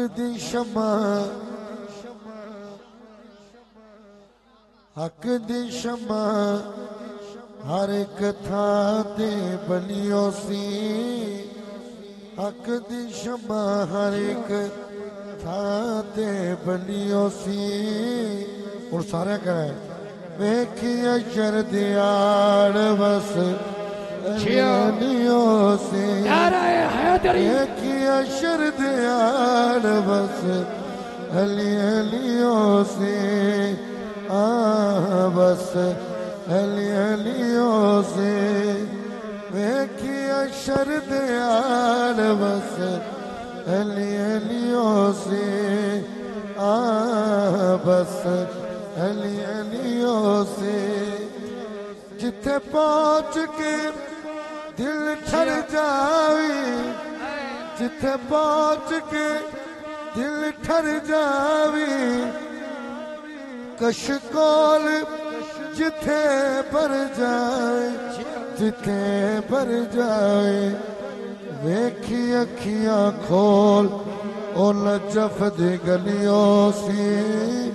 دی شمع حق دی شمع ہر ایک تھاں تے بلیو سی حق دی شمع ہر ایک تھاں تے بلیو سی اور سارے کریں ویکھی اشر دیار بس علیو سی ویکھی اشر دیار بس علیو سی بس علیو سے ویکھی اشر دیار بس علیو سے بس علیو سے جتھے پہنچ کے دل ٹھر جاوی جتھے پہنچ کے دل ٹھر جاوی کشکول جتھے پر جائے جتھے پر جائے ویکھی اکھیاں کھول او نجف دی گلیوں سی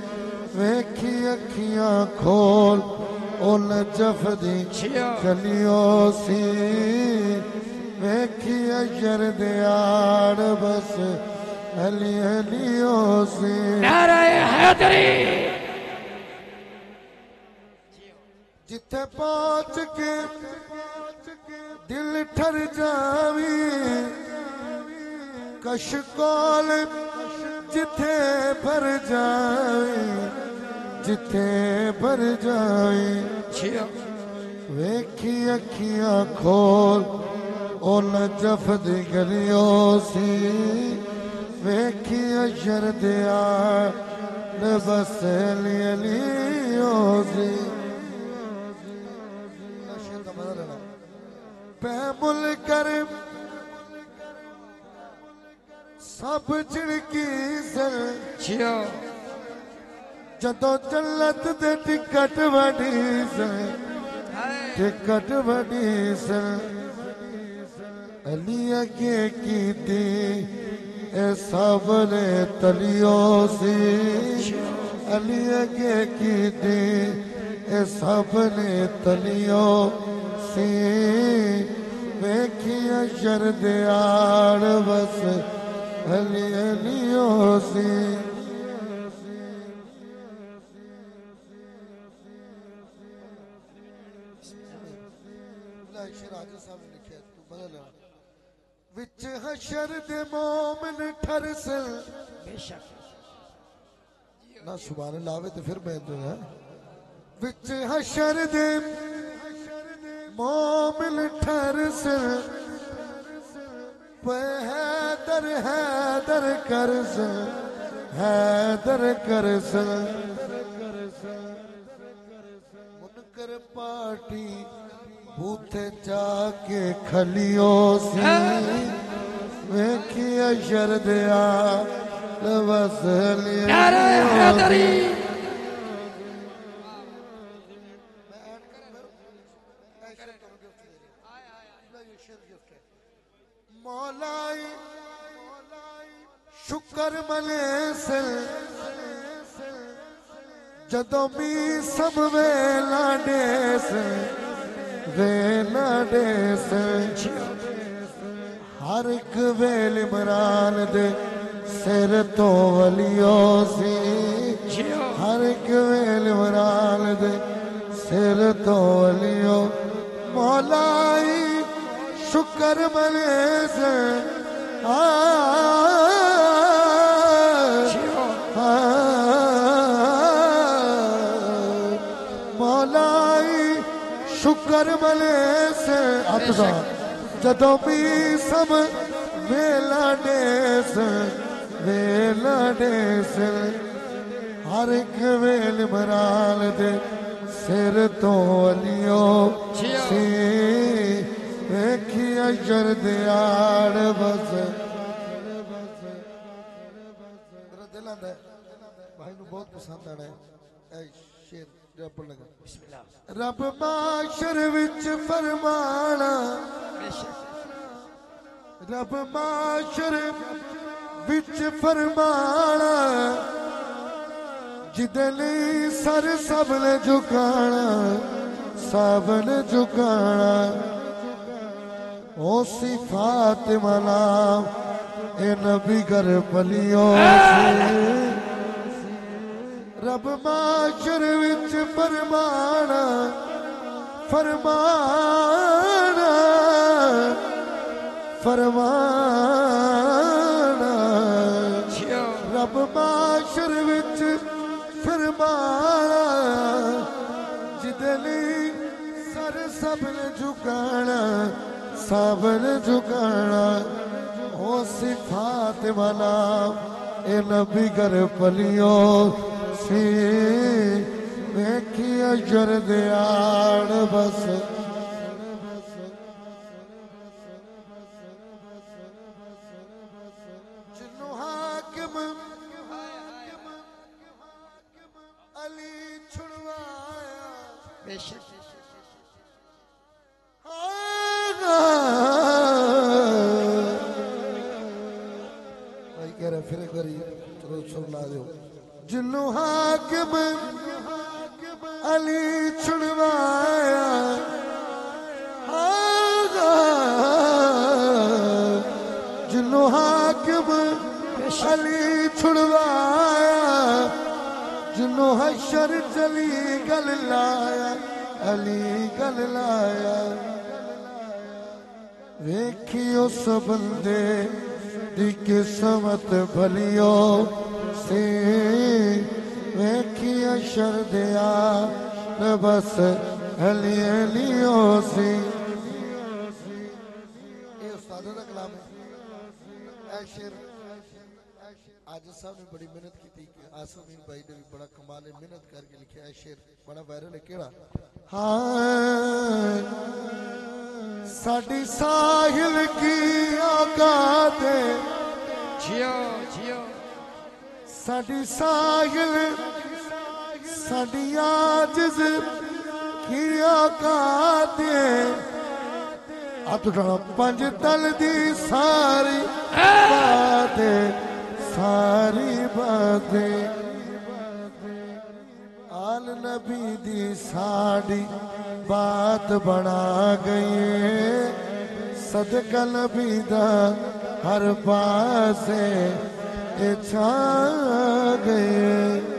ویکھی اکھیاں کھول او نجف دی گلیوں سی ویکھی اشر دیار بس علیو سی نعرہ حیدری جتھے پہنچ کے دل ٹھر جاوی کشکول جتھے پر جائے جتھے پر جائے ویکھی اکھیاں کھول او نجف دی گلیوں سی ویکھی اشر دیار بس علیو سی پیمل کرم سب چڑکی سر جدو جلت دے ٹکٹ وڈی سر ٹکٹ وڈی سر علی اگے کیتی اے سب نے تلیوں سی علی اگے کیتی اے سب نے تلیوں سی ویکھی اشر دیار بس علیو سی وچ حشر دے مومن ٹھرسل نا سبحان اللہ آوے تو پھر بیندو ہے وچ حشر دے مومن ٹھرسل پہ حیدر حیدر کرسل حیدر کرسل منکر پارٹی بوتھے جا کے کھلیوں سی ویکھی اشر دیا لبس نعرہ حیدری مولائی شکر ملے سے جدو می سب ویلا دے سے ویلا دے سے ہر ایک ویل عمران دے سر تو ولیوں سی ہر ایک ویل عمران دے سر تو ولیوں مولائی شکر ملے سے مولائی شکر ملے سے اتنا جدو بھی سب ویلا ڈیس ہر ایک ویل مرال دے سر تو علیوں سی ویکھی اشر دیار بس میرا دل آندہ ہے بھائی نو بہت پسند آنا ہے اے شیر رب لگا رب معاشر وچ فرمانا رب معاشر وچ فرمانا جدے لئی سر سب نے جھکانا سب نے جھکانا او سی فاطمہ نام اے نبی گر پلیوں سے رب معاشر وچ فرمانا فرمانا فرمانا رب معاشر وچ فرمانا جدے لئی سر سب نے جھکانا سب نے جھکانا او سی فاطمہ نام اے نبی گر پلیوں سی ویکھی اجر دیاڑ بس جنو حاکم علی چھڑوایا بے شک بھائی کہہ رہے پھر ایک باری چلو سنا دیو جنو حاکم علی چھڑوایا جنو حاکم علی چھڑوایا جنو حشر چلی گل لایا علی گل لایا ویکھی اس بندے دی قسمت بھلیو سی ویکھی اشر دیا بس علی علیو سی اے استاد دا کلام ہے اے شیر آج صاحب نے بڑی محنت کی تھی کہ آسمین بھائی نے بھی بڑا کمال محنت کر کے لکھا ہے شیر بڑا وائرل ہے کیڑا ہاں ساڈی ساحل کی اوقات ہے جیو جیو ساڈی ساحل ساڈی عاجز کی اوقات ہے ہاتھ اٹھانا پنج تل دی ساری بات ہے ساری باتیں آل نبی دی ساڑی بات بنا گئی صدقہ نبی دا ہر پاسے چھا گئے